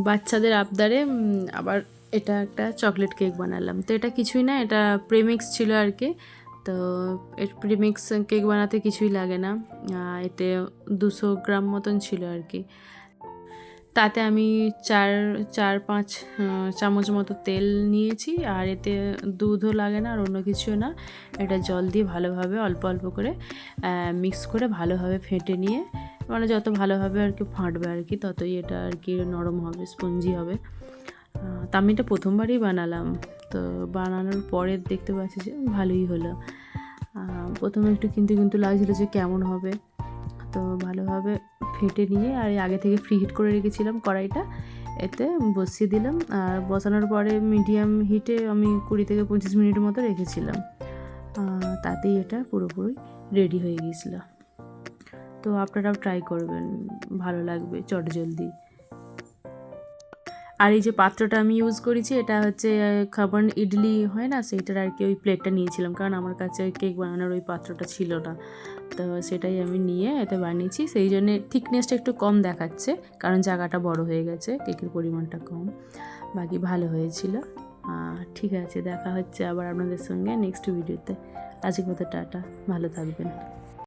বাচ্চাদের আবদারে আবার এটা একটা চকলেট কেক বানালাম। তো এটা কিছুই না, এটা প্রেমিক্স ছিল আর কি। তো প্রেমিক্স কেক বানাতে কিছুই লাগে না। এতে 200 গ্রাম মতন ছিল আর কি। তাতে আমি চার চার পাঁচ চামচ মতো তেল নিয়েছি, আর এতে দুধও লাগে না আর অন্য কিছুও না। এটা জল দিয়ে ভালোভাবে অল্প অল্প করে মিক্স করে ভালোভাবে ফেটে নিয়ে, মানে যত ভালোভাবে আর কি ফাটবে আর কি, ততই এটা আর কি নরম হবে, স্পঞ্জি হবে। তা আমি এটা প্রথমবারই বানালাম। তো বানানোর পরে দেখতে পাচ্ছি যে ভালোই হলো। প্রথমে একটু কিন্তু লাগছিলো যে কেমন হবে। তো ভালোভাবে ফেটে নিয়ে আর আগে থেকে ফ্রি হিট করে রেখেছিলাম কড়াইটা, এতে বসিয়ে দিলাম। আর বসানোর পরে মিডিয়াম হিটে আমি 20 থেকে 25 মিনিট মতো রেখেছিলাম। তাতেই এটা পুরোপুরি রেডি হয়ে গিয়েছিলো। তো আপনারাও ট্রাই করবেন, ভালো লাগবে চটজলদি। আর এই যে পাত্রটা আমি ইউজ করেছি, এটা হচ্ছে খাবার ইডলি হয় না, সেইটার আর কি ওই প্লেটটা নিয়েছিলাম, কারণ আমার কাছে কেক বানানোর ওই পাত্রটা ছিল না। তো সেটাই আমি নিয়ে এতে বানিয়েছি, সেই জন্যে থিকনেসটা একটু কম দেখাচ্ছে, কারণ জায়গাটা বড় হয়ে গেছে, কেকের পরিমাণটা কম। বাকি ভালো হয়েছিল। ঠিক আছে, দেখা হচ্ছে আবার আপনাদের সঙ্গে নেক্সট ভিডিওতে। আজকের মতো টাটা, ভালো থাকবেন।